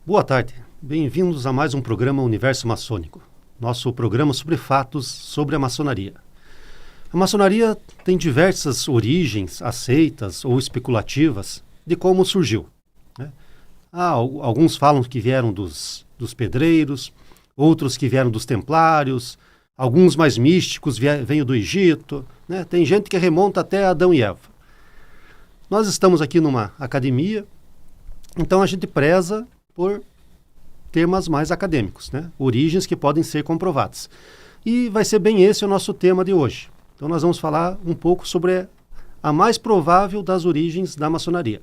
Boa tarde, bem-vindos a mais um programa Universo Maçônico, nosso programa sobre fatos sobre a maçonaria. A maçonaria tem diversas origens aceitas ou especulativas de como surgiu, né? Alguns falam que vieram dos pedreiros, outros que vieram dos templários, alguns mais místicos vêm do Egito, né? Tem gente que remonta até Adão e Eva. Nós estamos aqui numa academia, então a gente preza por temas mais acadêmicos, né? Origens que podem ser comprovadas. E vai ser bem esse o nosso tema de hoje. Então nós vamos falar um pouco sobre a mais provável das origens da maçonaria.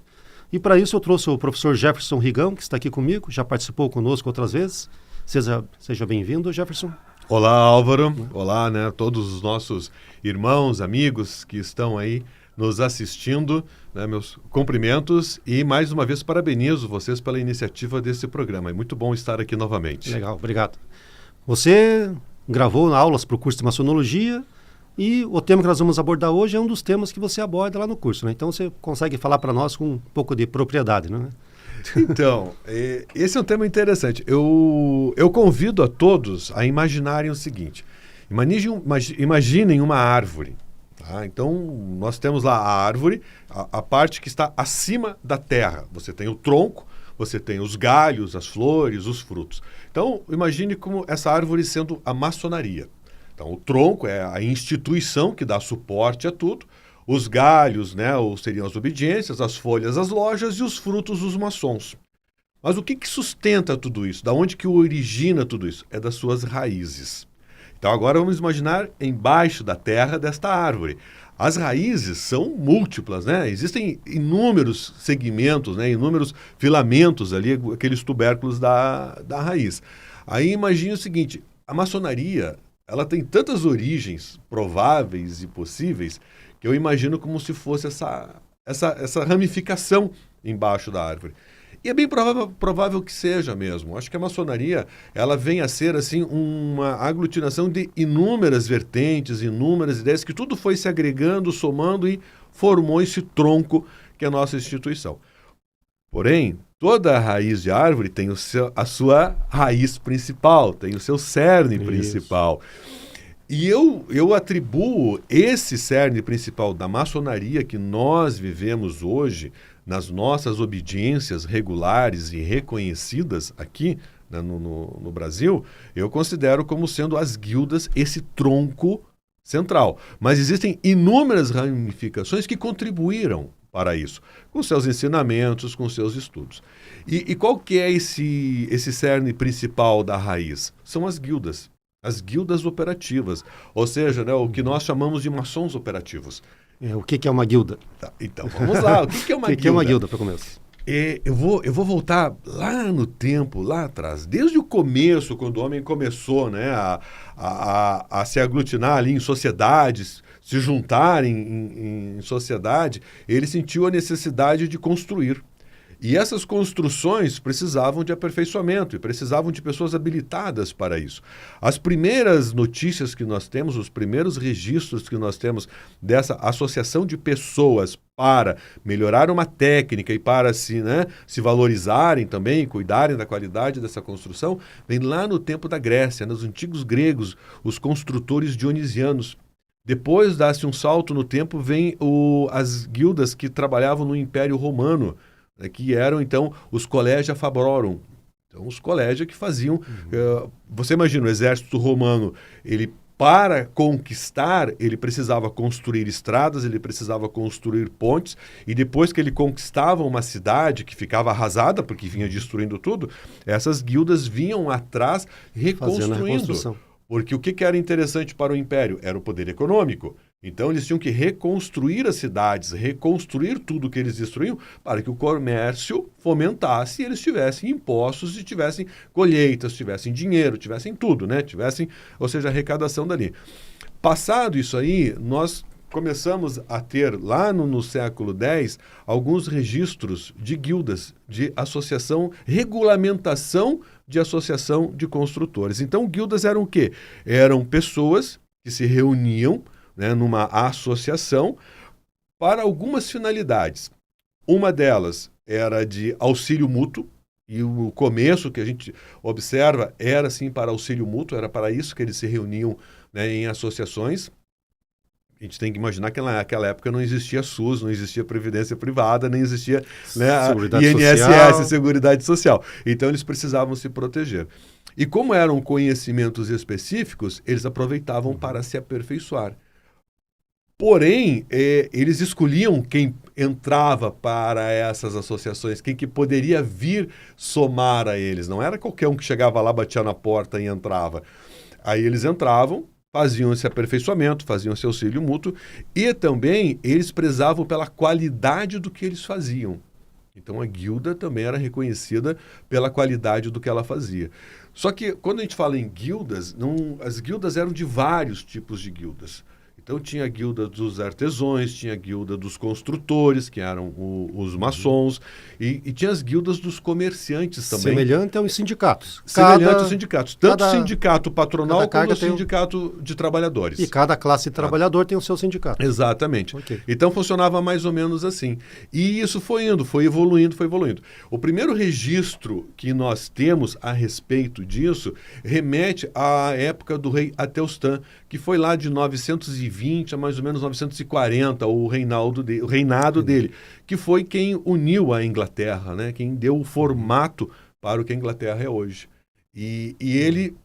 E para isso eu trouxe o professor Jefferson Rigão, que está aqui comigo, já participou conosco outras vezes. Seja bem-vindo, Jefferson. Olá, Álvaro. Olá, né, todos os nossos irmãos, amigos que estão aí nos assistindo, né, meus cumprimentos e mais uma vez parabenizo vocês pela iniciativa desse programa. É muito bom estar aqui novamente. Legal, obrigado. Você gravou aulas para o curso de maçonologia e o tema que nós vamos abordar hoje é um dos temas que você aborda lá no curso, né? Então você consegue falar para nós com um pouco de propriedade, né? Então, esse é um tema interessante. Eu convido a todos a imaginarem o seguinte. Imaginem uma árvore. Tá? Então, nós temos lá a árvore, a parte que está acima da terra. Você tem o tronco, você tem os galhos, as flores, os frutos. Então, imagine como essa árvore sendo a maçonaria. Então, o tronco é a instituição que dá suporte a tudo. Os galhos, né, seriam as obediências, as folhas, as lojas e os frutos, os maçons. Mas o que sustenta tudo isso? Da onde que origina tudo isso? É das suas raízes. Então agora vamos imaginar embaixo da terra desta árvore. As raízes são múltiplas, né? Existem inúmeros segmentos, né? Inúmeros filamentos ali, aqueles tubérculos da raiz. Aí imagine o seguinte, a maçonaria, ela tem tantas origens prováveis e possíveis que eu imagino como se fosse essa ramificação embaixo da árvore. E é bem provável que seja mesmo. Acho que a maçonaria ela vem a ser assim uma aglutinação de inúmeras vertentes, inúmeras ideias, que tudo foi se agregando, somando e formou esse tronco que é a nossa instituição. Porém, toda a raiz de árvore tem a sua raiz principal, tem o seu cerne principal. E eu atribuo esse cerne principal da maçonaria que nós vivemos hoje, nas nossas obediências regulares e reconhecidas aqui, né, no Brasil, eu considero como sendo as guildas esse tronco central. Mas existem inúmeras ramificações que contribuíram para isso, com seus ensinamentos, com seus estudos. E qual que é esse cerne principal da raiz? São as guildas. As guildas operativas, ou seja, né, o que nós chamamos de maçons operativos. O que é uma guilda? Tá, então, vamos lá. O que é uma guilda? O que é uma guilda, para começo? Eu vou voltar lá no tempo, lá atrás, desde o começo, quando o homem começou, né, a se aglutinar ali em sociedades, se juntar em sociedade, ele sentiu a necessidade de construir. E essas construções precisavam de aperfeiçoamento e precisavam de pessoas habilitadas para isso. As primeiras notícias que nós temos, os primeiros registros que nós temos dessa associação de pessoas para melhorar uma técnica e para se valorizarem também e cuidarem da qualidade dessa construção, vem lá no tempo da Grécia, nos antigos gregos, os construtores dionisianos. Depois dá-se um salto no tempo, vem as guildas que trabalhavam no Império Romano, que eram, então, os Collegia Fabrorum. Então, os colégios que faziam... você imagina, o exército romano, ele, para conquistar, ele precisava construir estradas, ele precisava construir pontes, e depois que ele conquistava uma cidade que ficava arrasada, porque vinha destruindo tudo, essas guildas vinham atrás reconstruindo. Porque o que era interessante para o Império? Era o poder econômico. Então, eles tinham que reconstruir as cidades, reconstruir tudo que eles destruíam para que o comércio fomentasse e eles tivessem impostos e tivessem colheitas, tivessem dinheiro, tivessem tudo, né? Ou seja, arrecadação dali. Passado isso aí, nós começamos a ter, lá no século X, alguns registros de guildas, de associação, regulamentação de associação de construtores. Então, guildas eram o quê? Eram pessoas que se reuniam, né, numa associação para algumas finalidades. Uma delas era de auxílio mútuo. E o começo que a gente observa era, assim, para auxílio mútuo, era para isso que eles se reuniam, né, em associações. A gente tem que imaginar que naquela época não existia SUS, não existia Previdência Privada, nem existia, né, a INSS, Social. Seguridade Social. Então, eles precisavam se proteger. E como eram conhecimentos específicos, eles aproveitavam para se aperfeiçoar. Porém, eles escolhiam quem entrava para essas associações, quem que poderia vir somar a eles. Não era qualquer um que chegava lá, batia na porta e entrava. Aí eles entravam, faziam esse aperfeiçoamento, faziam esse auxílio mútuo e também eles prezavam pela qualidade do que eles faziam. Então a guilda também era reconhecida pela qualidade do que ela fazia. Só que quando a gente fala em guildas, as guildas eram de vários tipos de guildas. Então tinha a guilda dos artesãos, tinha a guilda dos construtores, que eram os maçons, e tinha as guildas dos comerciantes também. Semelhante aos sindicatos. Semelhante aos sindicatos. Tanto cada, sindicato patronal como o tem sindicato de trabalhadores. E cada classe de trabalhador tem o seu sindicato. Exatamente. Okay. Então funcionava mais ou menos assim. E isso foi indo, foi evoluindo, foi evoluindo. O primeiro registro que nós temos a respeito disso remete à época do rei Atelstã, que foi lá de 920 a mais ou menos 940, o reinado dele, que foi quem uniu a Inglaterra, né? Quem deu o formato para o que a Inglaterra é hoje. E ele,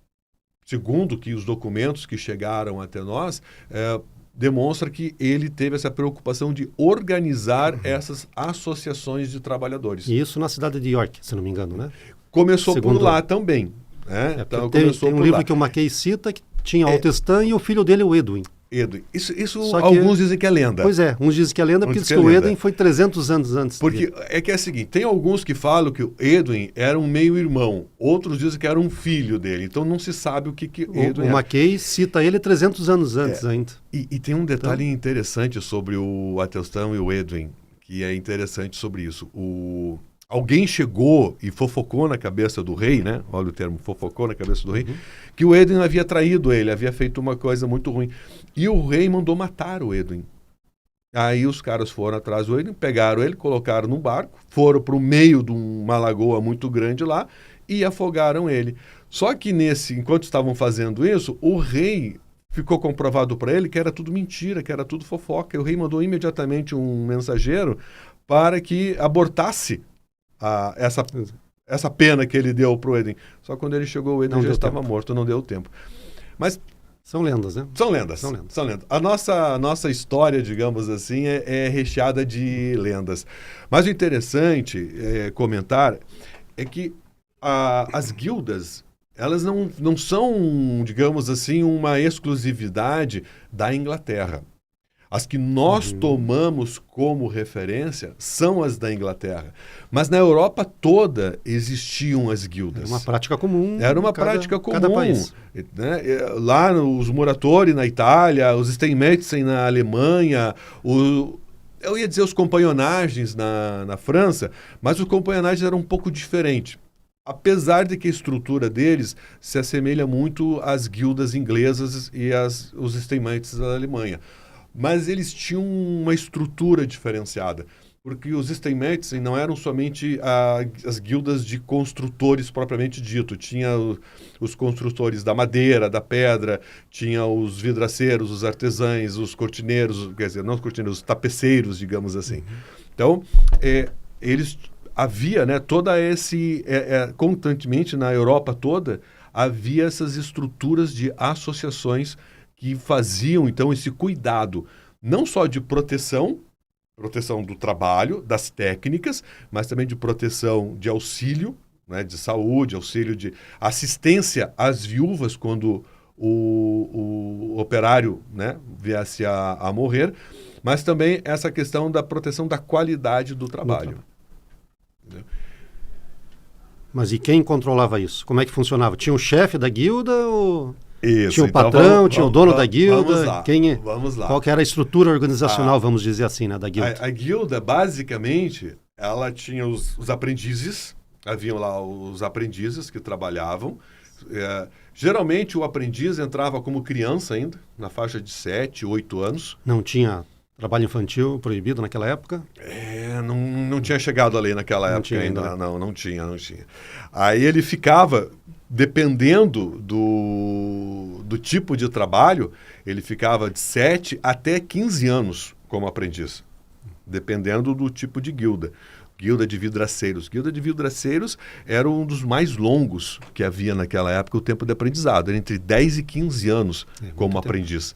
segundo que os documentos que chegaram até nós, demonstra que ele teve essa preocupação de organizar essas associações de trabalhadores. E isso na cidade de York, se não me engano, né? Começou por lá também. Né? Então, tem um livro que o Mackay cita que tinha Atelstã e o filho dele, o Edwin. Isso alguns dizem que é lenda. Pois é, uns dizem que é lenda porque diz que o Edwin foi 300 anos antes. Porque dele. É que é o seguinte, tem alguns que falam que o Edwin era um meio-irmão, outros dizem que era um filho dele, então não se sabe o que Edwin O Mackay cita ele 300 anos antes ainda. E tem um detalhe interessante sobre o Atelstã e o Edwin, que é interessante sobre isso. Alguém chegou e fofocou na cabeça do rei, né? Olha o termo, fofocou na cabeça do rei, que o Edwin havia traído ele, havia feito uma coisa muito ruim. E o rei mandou matar o Edwin. Aí os caras foram atrás do Edwin, pegaram ele, colocaram num barco, foram para o meio de uma lagoa muito grande lá e afogaram ele. Só que enquanto estavam fazendo isso, o rei ficou comprovado para ele que era tudo mentira, que era tudo fofoca. E o rei mandou imediatamente um mensageiro para que abortasse essa pena que ele deu para o Edwin. Só quando ele chegou, o Edwin já estava morto, não deu tempo. Mas são lendas, né? São lendas. A nossa história, digamos assim, é recheada de lendas. Mas o interessante comentar é que as guildas, elas não são, digamos assim, uma exclusividade da Inglaterra. As que nós tomamos como referência são as da Inglaterra. Mas na Europa toda existiam as guildas. Era uma prática comum. Era uma prática comum. Cada país. Né? Lá os Muratori na Itália, os Steinmetzen na Alemanha, eu ia dizer os companhonagens na França, mas os companhonagens eram um pouco diferentes. Apesar de que a estrutura deles se assemelha muito às guildas inglesas e os Steinmetzen da Alemanha. Mas eles tinham uma estrutura diferenciada, porque os Steinmetzen não eram somente as guildas de construtores propriamente dito, tinha os construtores da madeira, da pedra, tinha os vidraceiros, os artesãos, os cortineiros, quer dizer, não os cortineiros, os tapeceiros, digamos assim. Então, eles havia, né, constantemente na Europa toda, havia essas estruturas de associações que faziam, então, esse cuidado, não só de proteção do trabalho, das técnicas, mas também de proteção de auxílio, né, de saúde, auxílio de assistência às viúvas quando o operário, né, viesse a morrer, mas também essa questão da proteção da qualidade do trabalho. Mas e quem controlava isso? Como é que funcionava? Tinha um chefe da guilda ou... Isso, tinha o patrão, tinha o dono da guilda? Vamos lá. Qual que era a estrutura organizacional, vamos dizer assim, né, da guilda? A guilda, basicamente, ela tinha os aprendizes, haviam lá os aprendizes que trabalhavam. Geralmente o aprendiz entrava como criança ainda, na faixa de 7, 8 anos. Não tinha trabalho infantil proibido naquela época? Não tinha chegado a lei naquela Não época tinha ainda. ainda, né? Não tinha. Aí ele ficava, dependendo do tipo de trabalho, ele ficava de 7 até 15 anos como aprendiz, dependendo do tipo de guilda. Guilda de vidraceiros. Guilda de vidraceiros era um dos mais longos que havia naquela época, o tempo de aprendizado. Era entre 10 e 15 anos como aprendiz.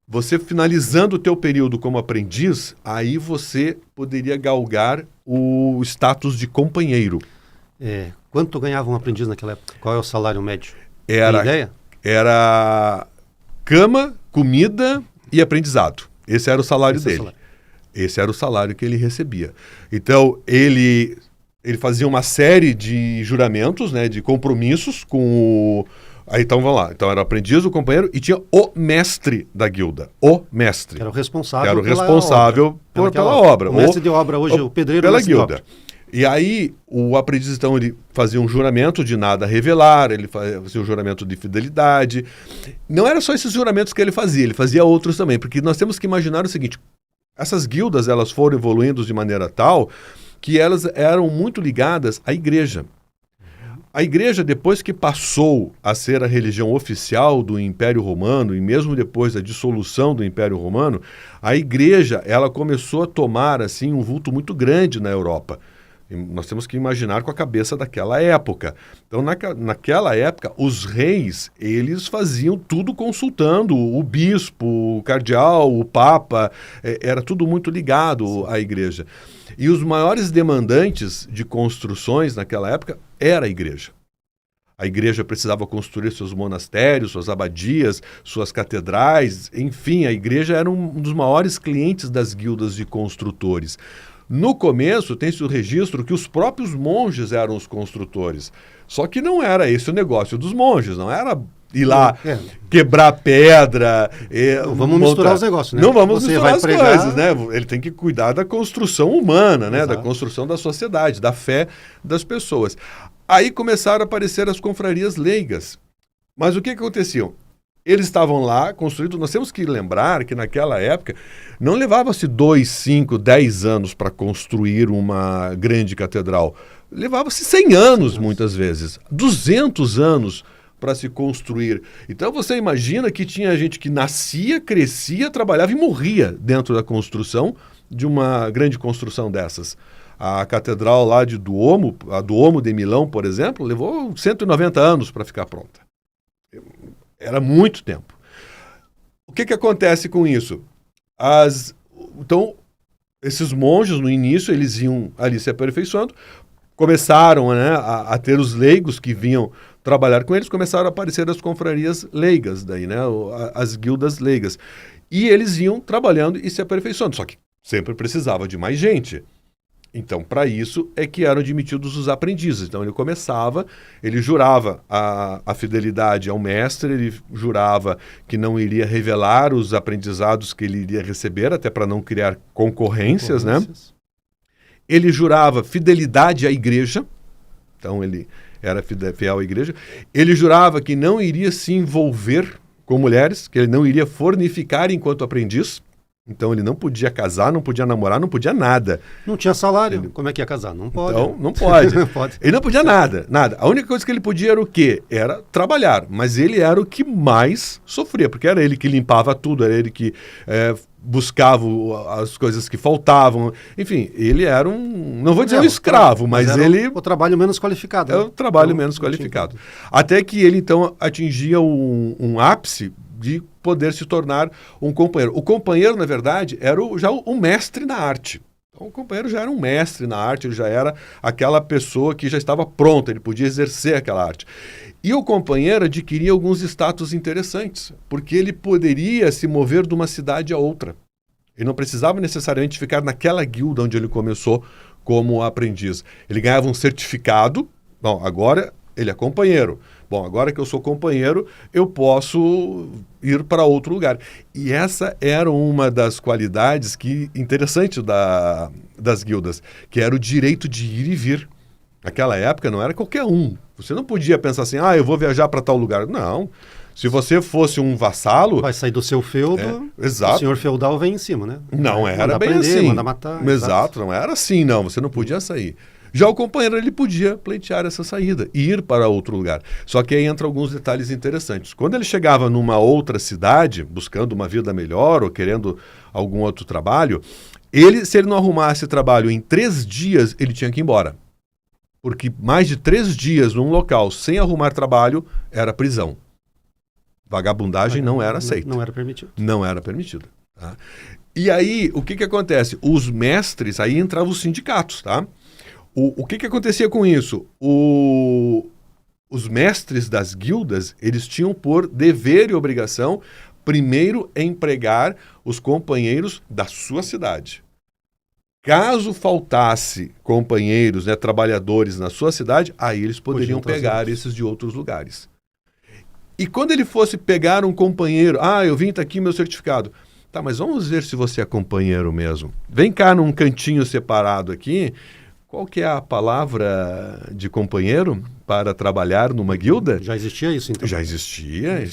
Você finalizando o teu período como aprendiz, aí você poderia galgar o status de companheiro. Quanto ganhava um aprendiz naquela época? Qual é o salário médio? Tem Era, ideia? era cama, comida e aprendizado. Esse era o salário Esse é o dele. salário. Esse era o salário que ele recebia. Então, ele fazia uma série de juramentos, né, de compromissos com o... Aí, então, vamos lá. Então, era o aprendiz, o companheiro, e tinha o mestre da guilda. O mestre. Era o responsável, Era o responsável pela obra. O mestre de obra hoje, o pedreiro pela mestre de guilda. obra. E aí, o aprendiz, então, ele fazia um juramento de nada revelar, ele fazia um juramento de fidelidade. Não era só esses juramentos que ele fazia outros também, porque nós temos que imaginar o seguinte: essas guildas, elas foram evoluindo de maneira tal que elas eram muito ligadas à igreja. A igreja, depois que passou a ser a religião oficial do Império Romano, e mesmo depois da dissolução do Império Romano, a igreja, ela começou a tomar assim um vulto muito grande na Europa. E nós temos que imaginar com a cabeça daquela época. Então, naquela época, os reis, eles faziam tudo consultando o bispo, o cardeal, o papa, era tudo muito ligado à igreja. E os maiores demandantes de construções naquela época era a igreja. A igreja precisava construir seus monastérios, suas abadias, suas catedrais, enfim, a igreja era um dos maiores clientes das guildas de construtores. No começo, tem-se o registro que os próprios monges eram os construtores. Só que não era esse o negócio dos monges, não era ir lá quebrar pedra. Não vamos misturar os negócios, né? Não vamos Você misturar vai as pregar... coisas, né? Ele tem que cuidar da construção humana, né? Exato. Da construção da sociedade, da fé das pessoas. Aí começaram a aparecer as confrarias leigas. Mas o que acontecia? Eles estavam lá construídos. Nós temos que lembrar que naquela época não levava-se 2, 5, 10 anos para construir uma grande catedral. Levava-se 100 anos, muitas vezes. 200 anos para se construir. Então você imagina que tinha gente que nascia, crescia, trabalhava e morria dentro da construção de uma grande construção dessas. A catedral lá de Duomo, a Duomo de Milão, por exemplo, levou 190 anos para ficar pronta. Era muito tempo. O que acontece com isso? Então, esses monges, no início, eles iam ali se aperfeiçoando, começaram, né, a ter os leigos que vinham trabalhar com eles, começaram a aparecer as confrarias leigas, daí, né, as guildas leigas. E eles iam trabalhando e se aperfeiçoando, só que sempre precisava de mais gente. Então, para isso é que eram admitidos os aprendizes. Então, ele jurava a fidelidade ao mestre, ele jurava que não iria revelar os aprendizados que ele iria receber, até para não criar concorrências, né? Ele jurava fidelidade à igreja, então ele era fiel à igreja. Ele jurava que não iria se envolver com mulheres, que ele não iria fornificar enquanto aprendiz. Então, ele não podia casar, não podia namorar, não podia nada. Não tinha salário. Como é que ia casar? Não pode. Então, não pode. Não pode. Ele não podia nada. A única coisa que ele podia era o quê? Era trabalhar. Mas ele era o que mais sofria, porque era ele que limpava tudo, era ele que buscava as coisas que faltavam. Enfim, ele era não vou dizer um escravo, mas ele... O trabalho menos qualificado. É o trabalho menos qualificado. Até que ele, então, atingia um ápice de poder se tornar um companheiro. O companheiro, na verdade, era já um mestre na arte. Então, o companheiro já era um mestre na arte, ele já era aquela pessoa que já estava pronta, ele podia exercer aquela arte. E o companheiro adquiria alguns status interessantes, porque ele poderia se mover de uma cidade a outra. Ele não precisava necessariamente ficar naquela guilda onde ele começou como aprendiz. Ele ganhava um certificado. Bom, agora ele é companheiro. Bom, agora que eu sou companheiro, eu posso ir para outro lugar. E essa era uma das qualidades interessantes das guildas, que era o direito de ir e vir. Naquela época não era qualquer um. Você não podia pensar assim, eu vou viajar para tal lugar. Não. Se você fosse um vassalo... Vai sair do seu feudo, exato. O senhor feudal vem em cima, né? Não Manda era bem prender, assim. Manda matar. Exato, não era assim, não. Você não podia sair. Já o companheiro, ele podia pleitear essa saída e ir para outro lugar. Só que aí entra alguns detalhes interessantes. Quando ele chegava numa outra cidade, buscando uma vida melhor ou querendo algum outro trabalho, se ele não arrumasse trabalho em 3 dias, ele tinha que ir embora. Porque mais de 3 dias num local sem arrumar trabalho era prisão. Vagabundagem não era aceita. Não era permitido. Não era permitido. Tá? E aí, o que acontece? Os mestres, aí entravam os sindicatos, tá? O que acontecia com isso? Os mestres das guildas, eles tinham por dever e obrigação, primeiro, empregar os companheiros da sua cidade. Caso faltasse companheiros, né, trabalhadores na sua cidade, aí eles poderiam pegar esses de outros lugares. E quando ele fosse pegar um companheiro, eu vim, tá aqui meu certificado. Tá, mas vamos ver se você é companheiro mesmo. Vem cá num cantinho separado aqui. Qual que é a palavra de companheiro para trabalhar numa guilda? Já existia isso, então? Já existia.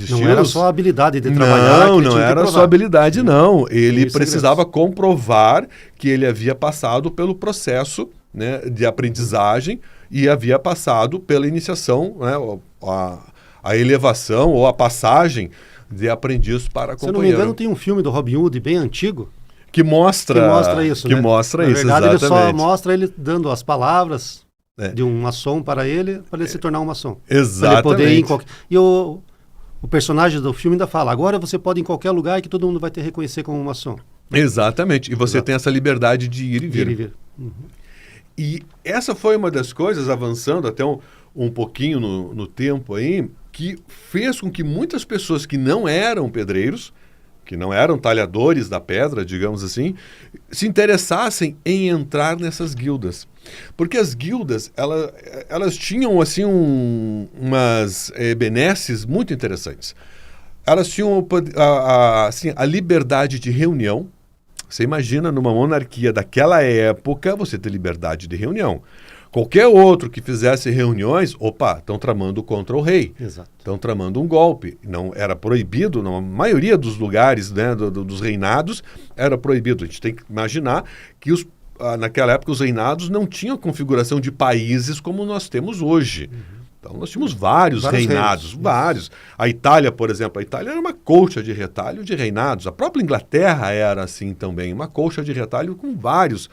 Não era só a habilidade de trabalhar. Não era só habilidade, não. Ele precisava comprovar que ele havia passado pelo processo, né, de aprendizagem e havia passado pela iniciação, né, a elevação ou a passagem de aprendiz para companheiro. Se eu não me engano, tem um filme do Robin Hood bem antigo que mostra isso. Na verdade, exatamente. Ele só mostra ele dando as palavras de um maçom para ele se tornar um maçom. Exatamente. Para ele poder ir em qualquer... E o personagem do filme ainda fala, agora você pode ir em qualquer lugar que todo mundo vai te reconhecer como um maçom. Exatamente. E você tem essa liberdade de ir e vir. Uhum. E essa foi uma das coisas, avançando até um pouquinho no tempo aí, que fez com que muitas pessoas que não eram pedreiros, que não eram talhadores da pedra, digamos assim, se interessassem em entrar nessas guildas. Porque as guildas, elas tinham assim umas benesses muito interessantes. Elas tinham a liberdade de reunião. Você imagina, numa monarquia daquela época, você ter liberdade de reunião. Qualquer outro que fizesse reuniões, estão tramando contra o rei. Estão tramando um golpe. Não era proibido, na maioria dos lugares, né, dos reinados, era proibido. A gente tem que imaginar que naquela época os reinados não tinham configuração de países como nós temos hoje. Então nós tínhamos vários reinados, vários. A Itália, por exemplo, era uma colcha de retalho de reinados. A própria Inglaterra era assim também, uma colcha de retalho com vários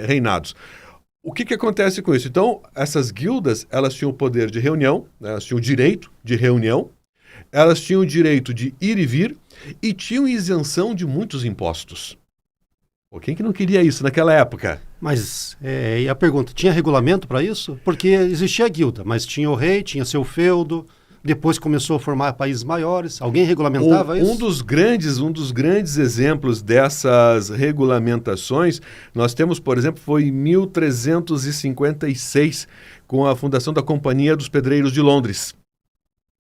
reinados. O que acontece com isso? Então, essas guildas, elas tinham o poder de reunião, né? Elas tinham o direito de reunião, elas tinham o direito de ir e vir e tinham isenção de muitos impostos. Quem que não queria isso naquela época? Mas, e a pergunta, tinha regulamento para isso? Porque existia a guilda, mas tinha o rei, tinha seu feudo, depois começou a formar países maiores. Alguém regulamentava isso? Um dos grandes exemplos dessas regulamentações, nós temos, por exemplo, foi em 1356, com a fundação da Companhia dos Pedreiros de Londres,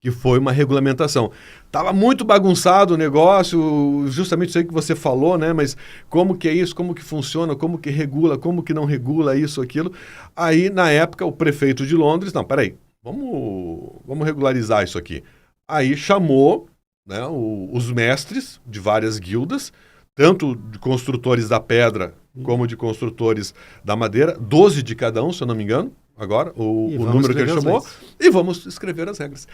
que foi uma regulamentação. Estava muito bagunçado o negócio, justamente isso aí que você falou, né? Mas como que é isso, como que funciona, como que regula, como que não regula isso, aquilo. Aí, na época, o prefeito de Londres, vamos regularizar isso aqui. Aí chamou, né, os mestres de várias guildas, tanto de construtores da pedra como de construtores da madeira, 12 de cada um, se eu não me engano, agora, o número que ele chamou, e vamos escrever as regras.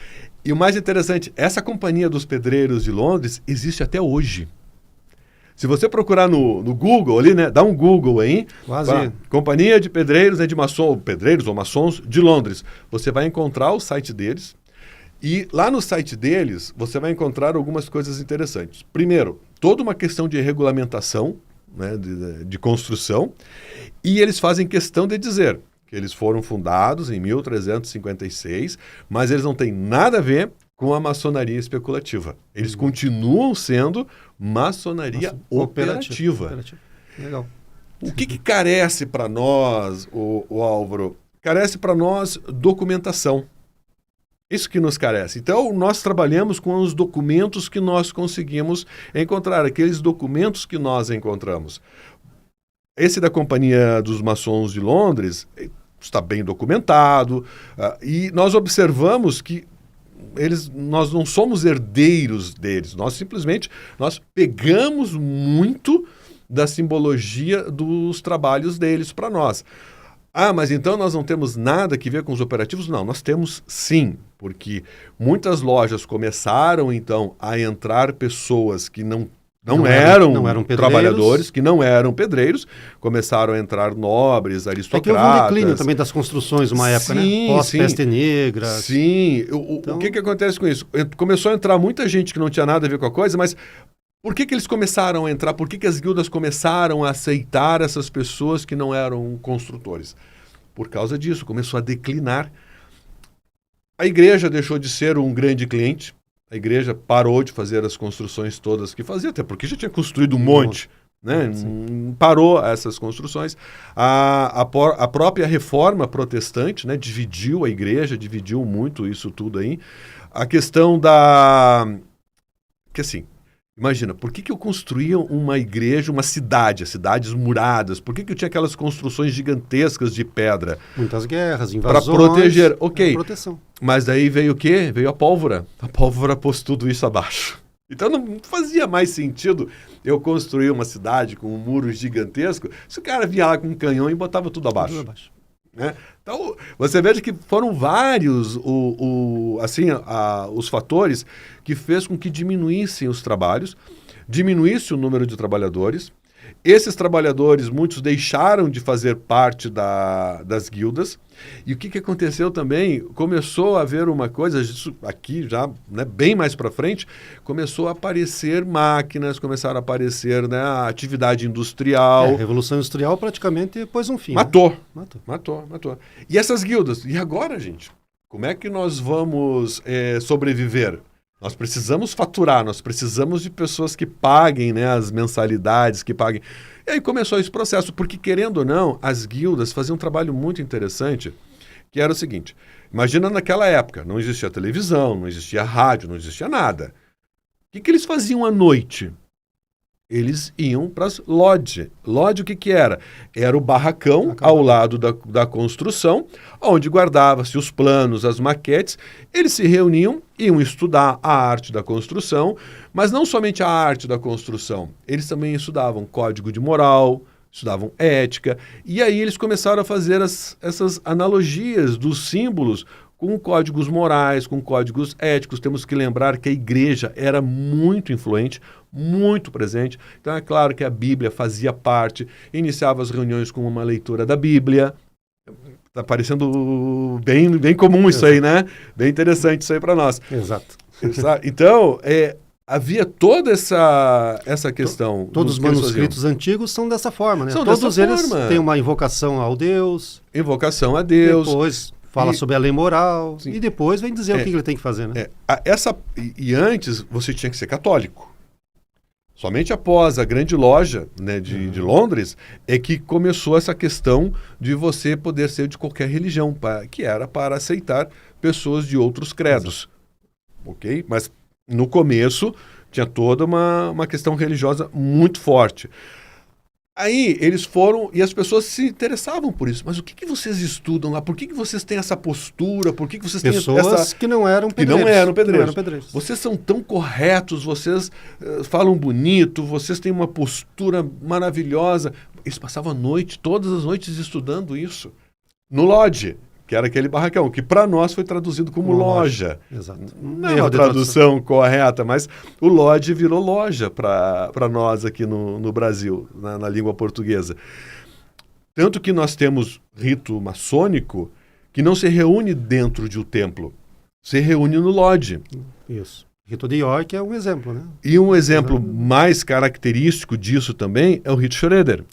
E o mais interessante, essa Companhia dos Pedreiros de Londres existe até hoje. Se você procurar no Google ali, né, dá um Google aí, Companhia de Pedreiros, né, de pedreiros ou maçons de Londres, você vai encontrar o site deles, e lá no site deles você vai encontrar algumas coisas interessantes. Primeiro, toda uma questão de regulamentação, né, de construção, e eles fazem questão de dizer que eles foram fundados em 1356, mas eles não têm nada a ver com a maçonaria especulativa. Eles continuam sendo maçonaria operativa. Legal. O que carece para nós, o Álvaro? Carece para nós documentação. Isso que nos carece. Então, nós trabalhamos com os documentos que nós conseguimos encontrar, aqueles documentos que nós encontramos. Esse da Companhia dos Maçons de Londres está bem documentado, e nós observamos que nós não somos herdeiros deles, nós pegamos muito da simbologia dos trabalhos deles para nós. Ah, mas então nós não temos nada que ver com os operativos? Não, nós temos sim, porque muitas lojas começaram então a entrar pessoas que não eram trabalhadores, que não eram pedreiros, começaram a entrar nobres, aristocratas. Houve um declínio também das construções uma época, sim, né? Pós-peste negra. Sim, o que acontece com isso? Começou a entrar muita gente que não tinha nada a ver com a coisa, mas por que eles começaram a entrar? Por que as guildas começaram a aceitar essas pessoas que não eram construtores? Por causa disso, começou a declinar. A igreja deixou de ser um grande cliente. A igreja parou de fazer as construções todas que fazia, até porque já tinha construído um monte, né? Parou essas construções. A própria reforma protestante, né, dividiu a igreja, dividiu muito isso tudo aí. A questão que assim, imagina, por que eu construía uma igreja, uma cidade, cidades muradas? Por que eu tinha aquelas construções gigantescas de pedra? Muitas guerras, invasões. Para proteger, ok. Proteção. Mas daí veio o quê? Veio a pólvora. A pólvora pôs tudo isso abaixo. Então não fazia mais sentido eu construir uma cidade com um muro gigantesco se o cara vinha lá com um canhão e botava tudo abaixo. Tudo abaixo. Né? Então, você veja que foram vários os fatores que fez com que diminuíssem os trabalhos, diminuísse o número de trabalhadores. Esses trabalhadores, muitos deixaram de fazer parte das guildas. E o que aconteceu também? Começou a haver uma coisa, isso aqui já, né, bem mais para frente, começou a aparecer máquinas, começaram a aparecer, né, a atividade industrial. A Revolução Industrial praticamente pôs um fim. Matou. E essas guildas? E agora, gente? Como é que nós vamos sobreviver? Nós precisamos faturar, nós precisamos de pessoas que paguem, né, as mensalidades, que paguem. E aí começou esse processo, porque, querendo ou não, as guildas faziam um trabalho muito interessante, que era o seguinte: imagina naquela época, não existia televisão, não existia rádio, não existia nada. O que eles faziam à noite? Eles iam para as lodge. Lodge o que era? Era o barracão ao lado da construção, onde guardava-se os planos, as maquetes. Eles se reuniam, iam estudar a arte da construção, mas não somente a arte da construção. Eles também estudavam código de moral, estudavam ética, e aí eles começaram a fazer essas analogias dos símbolos com códigos morais, com códigos éticos. Temos que lembrar que a igreja era muito influente, muito presente. Então é claro que a Bíblia fazia parte, iniciava as reuniões com uma leitura da Bíblia. Está parecendo bem comum isso aí, né? Bem interessante isso aí para nós. Exato. Então, havia toda essa questão. Todos os manuscritos antigos são dessa forma, né? Todos eles têm uma invocação ao Deus. Invocação a Deus. Depois fala sobre a lei moral. Sim. E depois vem dizer o que ele tem que fazer, né? E antes você tinha que ser católico. Somente após a grande loja, né, de Londres é que começou essa questão de você poder ser de qualquer religião, que era para aceitar pessoas de outros credos. Ok? Mas no começo tinha toda uma questão religiosa muito forte. Aí eles foram e as pessoas se interessavam por isso. Mas o que vocês estudam lá? Por que vocês têm essa postura? Por que vocês têm pessoas que não eram pedreiros. Vocês são tão corretos, vocês falam bonito, vocês têm uma postura maravilhosa. Eles passavam a noite, todas as noites estudando isso. No lodge, que era aquele barracão, que para nós foi traduzido como loja. Exato. Não é uma tradução correta, mas o lodge virou loja para nós aqui no Brasil, na língua portuguesa. Tanto que nós temos rito maçônico que não se reúne dentro de um templo, se reúne no lodge. Isso. Rito de York é um exemplo, né? E um exemplo mais característico disso também é o rito Schroeder.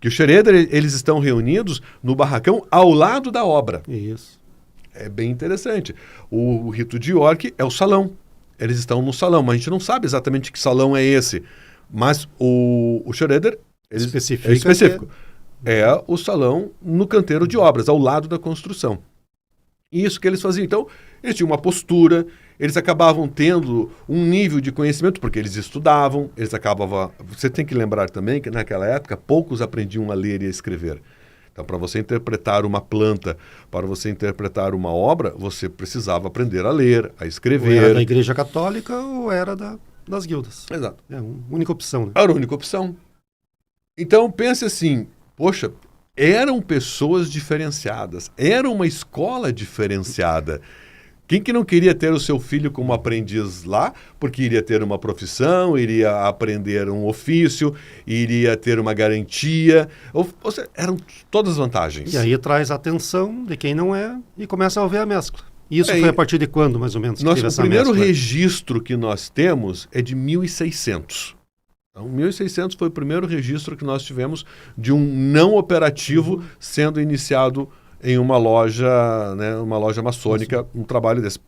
Que o Schroeder, eles estão reunidos no barracão ao lado da obra. Isso. É bem interessante. O rito de York é o salão. Eles estão no salão, mas a gente não sabe exatamente que salão é esse. Mas o Schroeder é específico. É o salão no canteiro de obras, ao lado da construção. E isso que eles faziam. Então, eles tinham uma postura, eles acabavam tendo um nível de conhecimento, porque eles estudavam, Você tem que lembrar também que naquela época poucos aprendiam a ler e a escrever. Então, para você interpretar uma planta, para você interpretar uma obra, você precisava aprender a ler, a escrever. Ou era da Igreja Católica ou era das guildas. Exato. É a única opção, né? Era a única opção. Então, pense assim, poxa, eram pessoas diferenciadas, era uma escola diferenciada. Quem que não queria ter o seu filho como aprendiz lá, porque iria ter uma profissão, iria aprender um ofício, iria ter uma garantia, ou seja, eram todas vantagens. E aí traz a atenção de quem não é e começa a haver a mescla. Isso foi a partir de quando, mais ou menos? O primeiro registro que nós temos é de 1600. Então, 1600 foi o primeiro registro que nós tivemos de um não operativo sendo iniciado em uma loja, né, uma loja maçônica, um trabalho desse.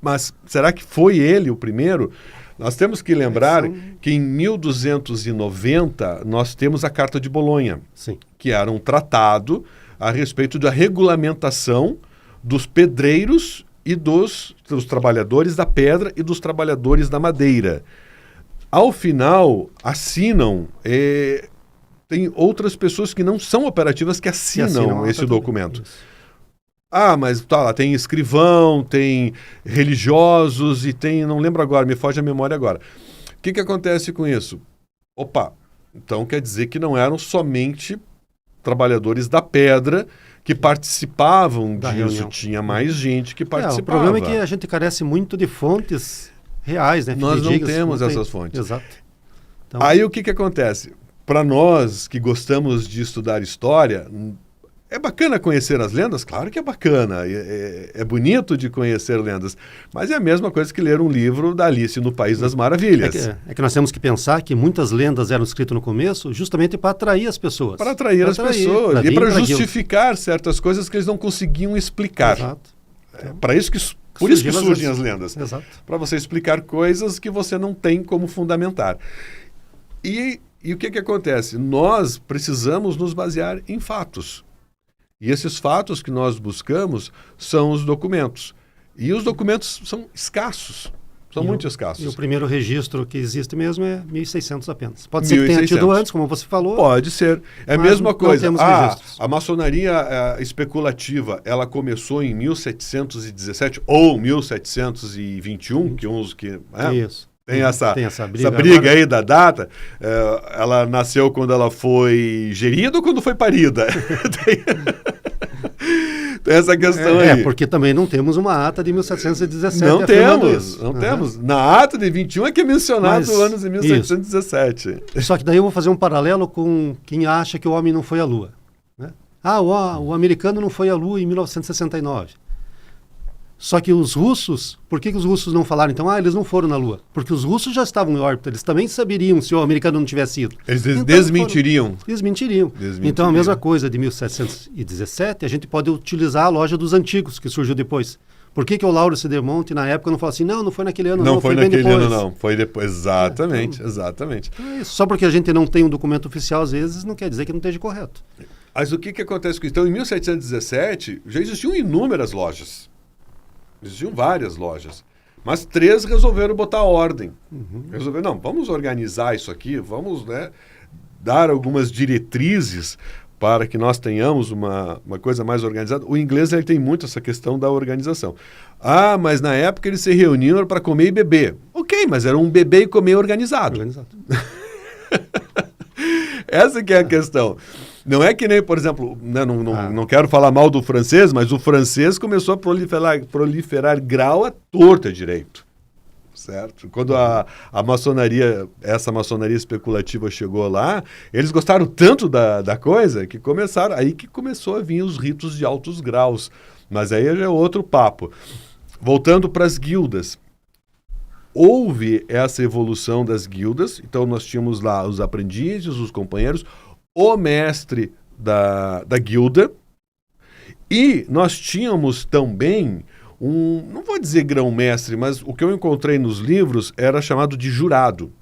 Mas será que foi ele o primeiro? Nós temos que lembrar que em 1290 nós temos a Carta de Bolonha, Sim. que era um tratado a respeito da regulamentação dos pedreiros e dos trabalhadores da pedra e dos trabalhadores da madeira. Ao final, assinam... Tem outras pessoas que não são operativas que assinam esse documento. Isso. Ah, mas tá lá, tem escrivão, tem religiosos e tem... Não lembro agora, me foge a memória agora. O que acontece com isso? Opa, então quer dizer que não eram somente trabalhadores da pedra que participavam disso. Reunião. Tinha mais gente que participava. O problema é que a gente carece muito de fontes reais, né? Nós não temos essas fontes. Exato. Então... Aí o que acontece? Para nós que gostamos de estudar história, é bacana conhecer as lendas? Claro que é bacana, é bonito de conhecer lendas, mas é a mesma coisa que ler um livro da Alice no País das Maravilhas. É que nós temos que pensar que muitas lendas eram escritas no começo justamente para atrair as pessoas. Para atrair as pessoas e para justificar certas coisas que eles não conseguiam explicar. Exato. Para isso por isso que surgem as lendas. Exato. Para você explicar coisas que você não tem como fundamentar. E o que acontece? Nós precisamos nos basear em fatos. E esses fatos que nós buscamos são os documentos. E os documentos são escassos. São muito escassos. E o primeiro registro que existe mesmo é 1600 apenas. Pode ser que tenha tido antes, como você falou. Pode ser. É a mesma coisa. A maçonaria especulativa, ela começou em 1717 ou 1721, que uns que... Isso. Tem essa briga aí da data. Ela nasceu quando ela foi gerida ou quando foi parida? Tem essa questão aí. Porque também não temos uma ata de 1717. Não temos. Na ata de 21 é que é mencionado o ano de 1717. Isso. Só que daí eu vou fazer um paralelo com quem acha que o homem não foi à Lua. Né? O americano não foi à Lua em 1969. Só que os russos, por que os russos não falaram então? Eles não foram na Lua. Porque os russos já estavam em órbita, eles também saberiam se o americano não tivesse ido. Eles desmentiriam. Desmentiriam. Então a mesma coisa de 1717, a gente pode utilizar a loja dos antigos, que surgiu depois. Por que o Lauro Sidermonte, na época, não falou assim, não foi naquele ano, não foi naquele bem depois. ano, não. Foi depois. Exatamente. Então é isso. Só porque a gente não tem um documento oficial, às vezes, não quer dizer que não esteja correto. Mas o que acontece com isso? Então, em 1717, já existiam inúmeras lojas. Existiam várias lojas, mas 3 resolveram botar ordem. Resolveram, vamos organizar isso aqui, vamos dar algumas diretrizes para que nós tenhamos uma coisa mais organizada. O inglês ele tem muito essa questão da organização. Mas na época eles se reuniam para comer e beber. Ok, mas era um beber e comer organizado. Essa que é a questão. Não é que nem, por exemplo, não quero falar mal do francês, mas o francês começou a proliferar grau à torta direito. Certo? Quando a maçonaria, essa maçonaria especulativa chegou lá, eles gostaram tanto da coisa que começou a vir os ritos de altos graus. Mas aí já é outro papo. Voltando para as guildas. Houve essa evolução das guildas, então nós tínhamos lá os aprendizes, os companheiros, o mestre da guilda, e nós tínhamos também não vou dizer grão-mestre, mas o que eu encontrei nos livros era chamado de jurado.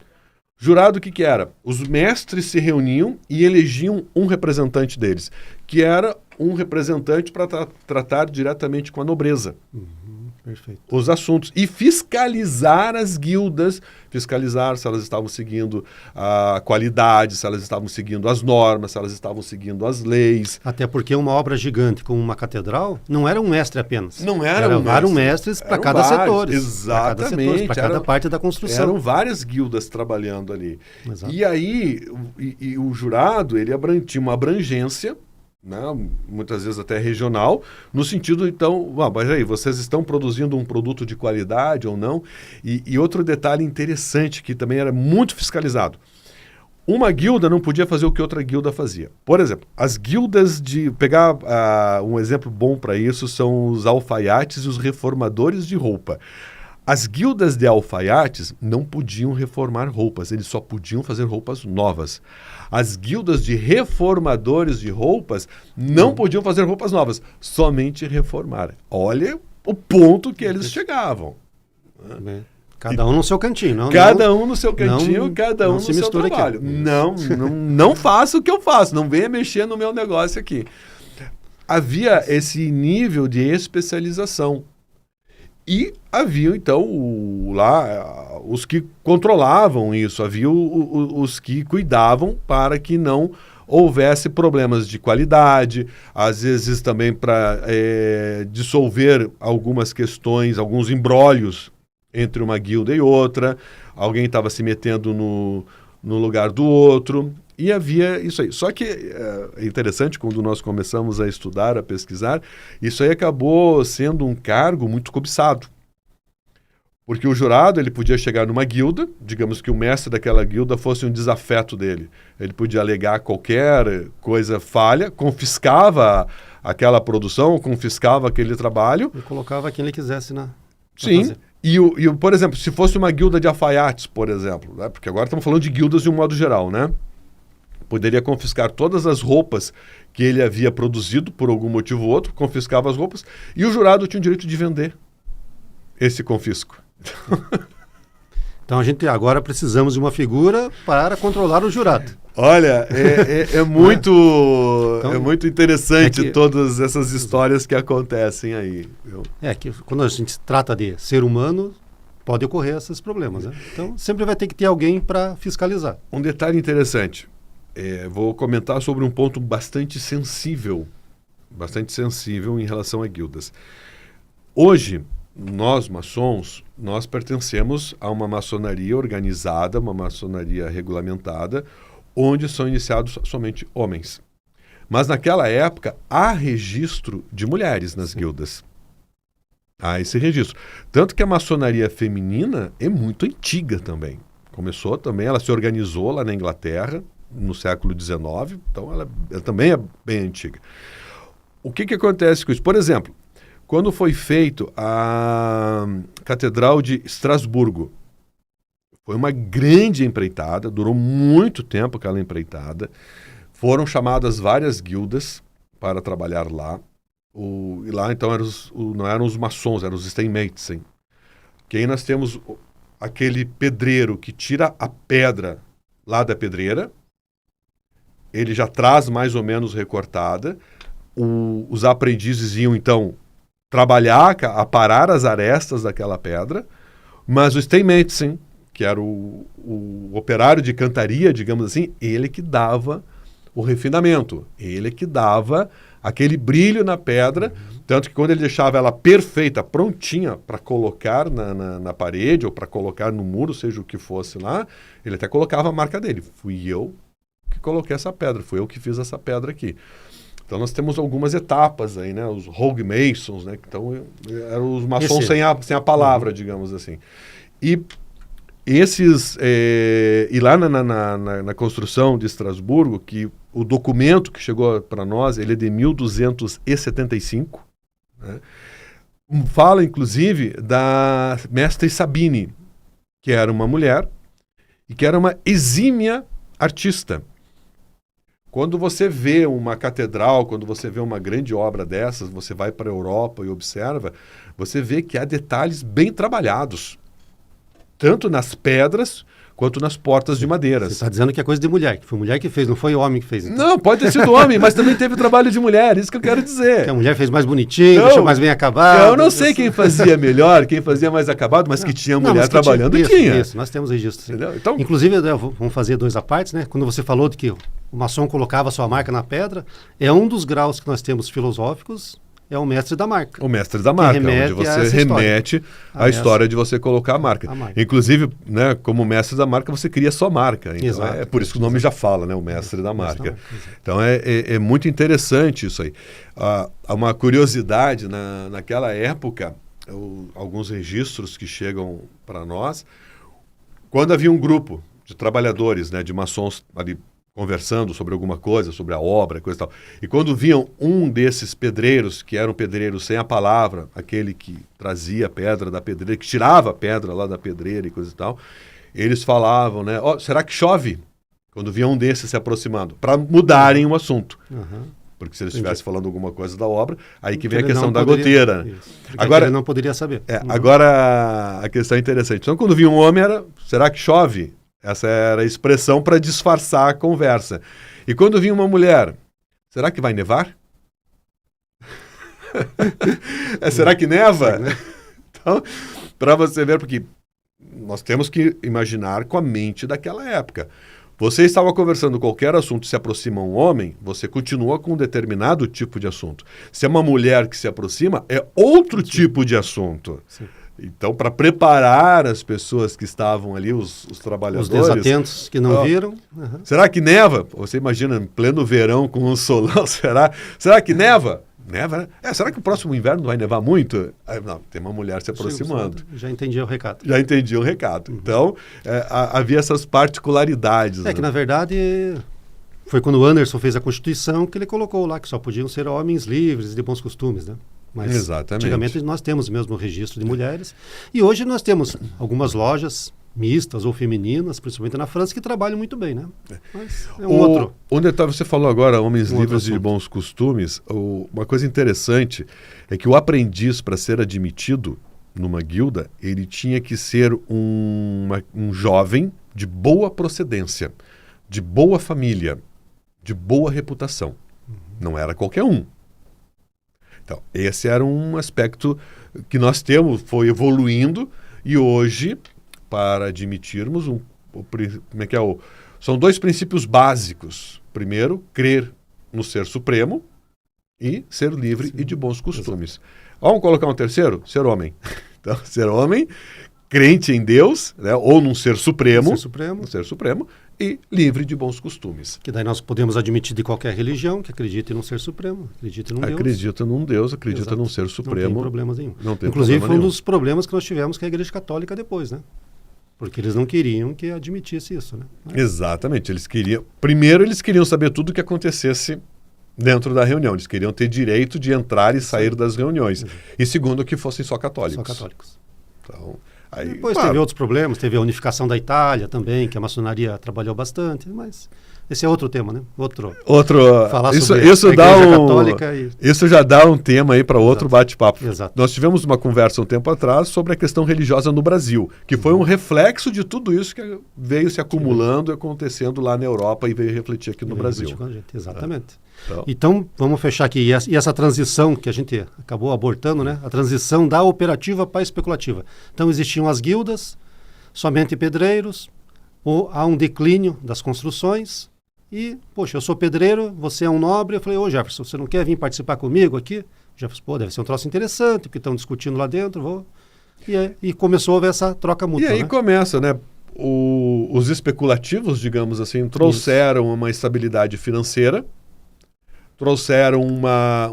Jurado o que era? Os mestres se reuniam e elegiam um representante deles, que era um representante para tratar diretamente com a nobreza. Perfeito. os assuntos e fiscalizar as guildas, fiscalizar se elas estavam seguindo a qualidade, se elas estavam seguindo as normas, se elas estavam seguindo as leis. Até porque uma obra gigante como uma catedral não era um mestre apenas. Não era Eram um vários mestre. mestres para Eram cada vários, setor. exatamente. Para cada parte da construção. Eram várias guildas trabalhando ali. Exato. E aí, o jurado, ele tinha uma abrangência, né, muitas vezes até regional, no sentido, então, mas aí, vocês estão produzindo um produto de qualidade ou não? E outro detalhe interessante, que também era muito fiscalizado. Uma guilda não podia fazer o que outra guilda fazia. Por exemplo, as guildas de... Pegar um exemplo bom para isso são os alfaiates e os reformadores de roupa. As guildas de alfaiates não podiam reformar roupas, eles só podiam fazer roupas novas. As guildas de reformadores de roupas não podiam fazer roupas novas, somente reformar. Olha o ponto que eles chegavam. Cada um no seu cantinho. Cada um no seu cantinho, cada um no se seu mistura trabalho. aqui. Não faça o que eu faço, não venha mexer no meu negócio aqui. Havia esse nível de especialização. E havia, então, lá os que controlavam isso, havia os que cuidavam para que não houvesse problemas de qualidade, às vezes também para dissolver algumas questões, alguns imbrólios entre uma guilda e outra, alguém estava se metendo no lugar do outro, e havia isso aí. Só que é interessante, quando nós começamos a estudar, a pesquisar, isso aí acabou sendo um cargo muito cobiçado. Porque o jurado, ele podia chegar numa guilda, digamos que o mestre daquela guilda fosse um desafeto dele. Ele podia alegar qualquer coisa falha, confiscava aquela produção, confiscava aquele trabalho. E colocava quem ele quisesse na Sim. fazer. E, por exemplo, se fosse uma guilda de alfaiates, por exemplo, né? Porque agora estamos falando de guildas de um modo geral, né? Poderia confiscar todas as roupas que ele havia produzido por algum motivo ou outro, confiscava as roupas, e o jurado tinha o direito de vender esse confisco. Então a gente agora precisamos de uma figura para controlar o jurado. Olha, é muito, Então, é muito interessante todas essas histórias que acontecem aí. Que quando a gente trata de ser humano, pode ocorrer esses problemas, né? Então sempre vai ter que ter alguém para fiscalizar. Um detalhe interessante, vou comentar sobre um ponto bastante sensível em relação a guildas. Hoje, nós maçons, nós pertencemos a uma maçonaria organizada, uma maçonaria regulamentada, onde são iniciados somente homens. Mas naquela época há registro de mulheres nas guildas. Há esse registro. Tanto que a maçonaria feminina é muito antiga também. Começou também, ela se organizou lá na Inglaterra, no século XIX, então ela também é bem antiga. O que acontece com isso? Por exemplo, quando foi feito a Catedral de Estrasburgo, foi uma grande empreitada, durou muito tempo aquela empreitada, foram chamadas várias guildas para trabalhar lá, e lá então não eram os maçons, eram os Steinmetzen. Que aí nós temos aquele pedreiro que tira a pedra lá da pedreira, ele já traz mais ou menos recortada, os aprendizes iam então trabalhar, aparar as arestas daquela pedra, mas o Steinmetzen, que era o operário de cantaria, digamos assim, ele que dava o refinamento, ele que dava aquele brilho na pedra, tanto que quando ele deixava ela perfeita, prontinha para colocar na parede ou para colocar no muro, seja o que fosse lá, ele até colocava a marca dele. Fui eu que coloquei essa pedra, fui eu que fiz essa pedra aqui. Então nós temos algumas etapas aí, né? Os Rogue Masons, né? Então eram os maçons sem a palavra, digamos assim. E esses e lá na construção de Estrasburgo, que o documento que chegou para nós, ele é de 1275, né? Fala inclusive da mestre Sabine, que era uma mulher e que era uma exímia artista. Quando você vê uma catedral, quando você vê uma grande obra dessas, você vai para a Europa e observa, você vê que há detalhes bem trabalhados, tanto nas pedras quanto nas portas de madeiras. Você está dizendo que é coisa de mulher, que foi mulher que fez, não foi o homem que fez. Então. Não, pode ter sido homem, mas também teve trabalho de mulher, isso que eu quero dizer. Que a mulher fez mais bonitinho, deixou mais bem acabado. Eu não sei quem fazia melhor, quem fazia mais acabado, mas que tinha mulher trabalhando, tinha. Isso, nós temos registro. Então, inclusive, vamos fazer 2 à parte, né? Quando você falou de que o maçom colocava sua marca na pedra, é um dos graus que nós temos filosóficos, é o mestre da marca. O mestre da marca, onde você remete à história de você colocar a marca. Inclusive, né, como mestre da marca, você cria a sua marca. Então, exato, é por isso que o nome já fala, né, o mestre da marca. Então, é muito interessante isso aí. Há uma curiosidade, naquela época, alguns registros que chegam para nós, quando havia um grupo de trabalhadores, né, de maçons ali, conversando sobre alguma coisa, sobre a obra, coisa e tal. E quando viam um desses pedreiros, que era um pedreiro sem a palavra, aquele que trazia a pedra da pedreira, que tirava a pedra lá da pedreira e coisa e tal, eles falavam, né? Será que chove? Quando via um desses se aproximando, para mudarem o assunto. Porque se eles estivessem falando alguma coisa da obra, aí que vem a questão da goteira. Agora ele não poderia saber. Agora a questão é interessante. Então, quando via um homem, será que chove? Essa era a expressão para disfarçar a conversa. E quando vinha uma mulher, será que vai nevar? Será que neva? Então, para você ver, porque nós temos que imaginar com a mente daquela época. Você estava conversando qualquer assunto, se aproxima um homem, você continua com um determinado tipo de assunto. Se é uma mulher que se aproxima, é outro tipo de assunto. Sim. Então, para preparar as pessoas que estavam ali, os trabalhadores... Os desatentos que não viram. Será que neva? Você imagina, em pleno verão, com um solão, será que neva? Neva, né? Será que o próximo inverno vai nevar muito? Não, tem uma mulher se aproximando. Já entendi o recado. Já entendi o recado. Então, havia essas particularidades. Que, na verdade, foi quando o Anderson fez a Constituição que ele colocou lá que só podiam ser homens livres de bons costumes, né? Mas exatamente. Antigamente nós temos mesmo o registro de mulheres e hoje nós temos algumas lojas mistas ou femininas, principalmente na França, que trabalham muito bem, né? Mas é outro. Onde você falou agora, homens livres de bons costumes, uma coisa interessante é que o aprendiz, para ser admitido numa guilda, ele tinha que ser um jovem de boa procedência, de boa família, de boa reputação. Não era qualquer um. Então, esse era um aspecto que nós temos, foi evoluindo, e hoje, para admitirmos, são 2 princípios básicos. Primeiro, crer no ser supremo e ser livre e de bons costumes. Exato. Vamos colocar um terceiro? Ser homem. Então, ser homem, crente em Deus, né, ou num ser supremo, e livre de bons costumes. Que daí nós podemos admitir de qualquer religião que acredite num ser supremo, acredite num Deus. Acredita num Deus, acredita Exato. Num ser supremo. Não tem problemas nenhum. Inclusive problema foi um nenhum. dos problemas que nós tivemos com a Igreja Católica depois, né? Porque eles não queriam que admitisse isso, né? Exatamente. Primeiro eles queriam saber tudo o que acontecesse dentro da reunião. Eles queriam ter direito de entrar e sair das reuniões. E segundo, que fossem só católicos. Só católicos. Então... Depois teve outros problemas, teve a unificação da Itália também, que a maçonaria trabalhou bastante, mas esse é outro tema, né? Falar sobre isso a Igreja Católica. Isso já dá um tema aí para outro bate-papo. Exato. Nós tivemos uma conversa um tempo atrás sobre a questão religiosa no Brasil, que foi um reflexo de tudo isso que veio se acumulando e acontecendo lá na Europa e veio refletir aqui no Brasil. Exatamente. Então, vamos fechar aqui. E essa transição que a gente acabou abortando, né? A transição da operativa para a especulativa. Então, existiam as guildas, somente pedreiros, há um declínio das construções e, poxa, eu sou pedreiro, você é um nobre. Eu falei, Jefferson, você não quer vir participar comigo aqui? Jefferson, deve ser um troço interessante, porque estão discutindo lá dentro, vou... E começou a haver essa troca mútua. E aí começa, né? Os especulativos, digamos assim, trouxeram uma estabilidade financeira, trouxeram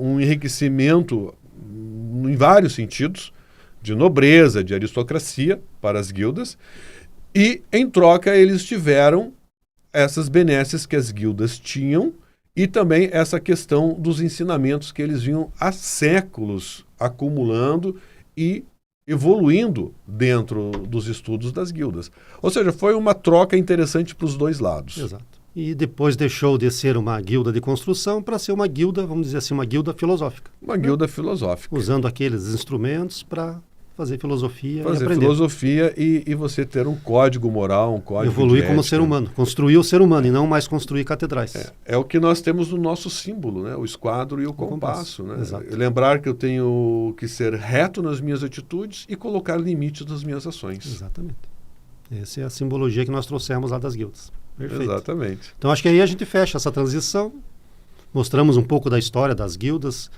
um enriquecimento em vários sentidos, de nobreza, de aristocracia para as guildas, e em troca eles tiveram essas benesses que as guildas tinham e também essa questão dos ensinamentos que eles vinham há séculos acumulando e evoluindo dentro dos estudos das guildas. Ou seja, foi uma troca interessante para os dois lados. Exato. E depois deixou de ser uma guilda de construção para ser uma guilda, vamos dizer assim, uma guilda filosófica. Uma guilda filosófica. Usando aqueles instrumentos para fazer filosofia e Fazer aprender. filosofia e você ter um código moral, um código Evoluir de como ética. ser humano, construir o ser humano e não mais construir catedrais. É o que nós temos no nosso símbolo, né? O esquadro e o compasso. Né? Exato. Lembrar que eu tenho que ser reto nas minhas atitudes e colocar limites nas minhas ações. Exatamente. Essa é a simbologia que nós trouxemos lá das guildas. Perfeito. Exatamente. Então acho que aí a gente fecha essa transição, mostramos um pouco da história das guildas,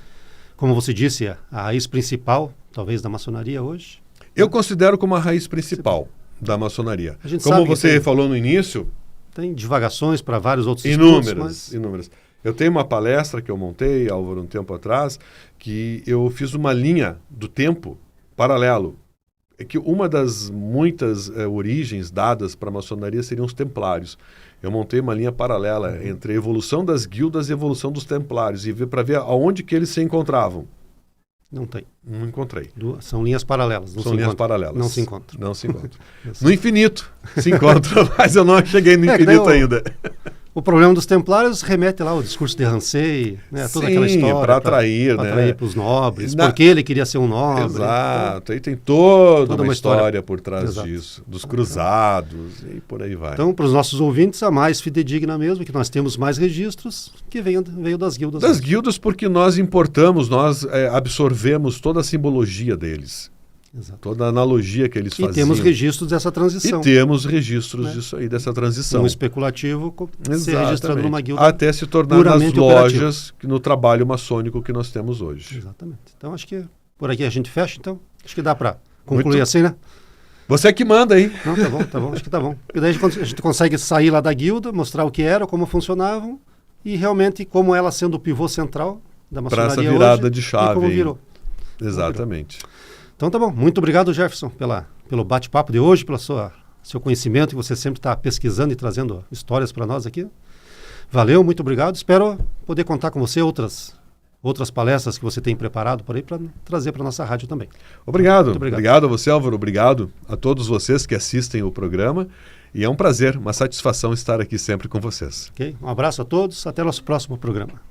como você disse, a raiz principal, talvez, da maçonaria hoje. Eu considero como a raiz principal da maçonaria. A gente Como sabe que você falou no início, tem divagações para vários outros estudos, inúmeras, mas inúmeras. Eu tenho uma palestra que eu montei, Álvaro, um tempo atrás, que eu fiz uma linha do tempo paralelo. É que uma das muitas origens dadas para a maçonaria seriam os templários. Eu montei uma linha paralela entre a evolução das guildas e a evolução dos templários, e para ver aonde que eles se encontravam. não tem. Não encontrei. São linhas paralelas. São linhas paralelas. Não se encontram. Não se encontram. No infinito se encontra, mas eu não cheguei no que infinito daí ainda. O problema dos templários remete lá ao discurso de Ramsay, né, toda aquela história. Para atrair, para né? atrair para os nobres, porque ele queria ser um nobre. Exato. Aí tem toda uma história história por trás Exato. disso. Dos cruzados e por aí vai. Então, para os nossos ouvintes, a mais fidedigna mesmo, que nós temos mais registros, que veio das guildas. Das guildas, porque nós importamos, nós absorvemos toda a simbologia deles. Exato. Toda a analogia que eles faziam. E temos registros dessa transição. E temos registros disso aí, dessa transição. Um especulativo ser Exatamente. registrado numa guilda. Até se tornar nas puramente lojas, no trabalho maçônico que nós temos hoje. Exatamente. Então, acho que por aqui a gente fecha, então. Acho que dá para concluir Muito. assim, né? Você é que manda, hein? Não, tá bom, acho que tá bom. E daí a gente consegue sair lá da guilda, mostrar o que era, como funcionavam e realmente como ela sendo o pivô central da Para maçonaria essa virada hoje, de chave. e como hein? virou. Exatamente. Então tá bom. Muito obrigado, Jefferson, pelo bate-papo de hoje, pelo seu conhecimento, que você sempre está pesquisando e trazendo histórias para nós aqui. Valeu, muito obrigado. Espero poder contar com você outras palestras que você tem preparado por aí para trazer para nossa rádio também. Obrigado. Muito obrigado. Obrigado a você, Álvaro. Obrigado a todos vocês que assistem o programa. E é um prazer, uma satisfação estar aqui sempre com vocês. Ok? Um abraço a todos. Até o nosso próximo programa.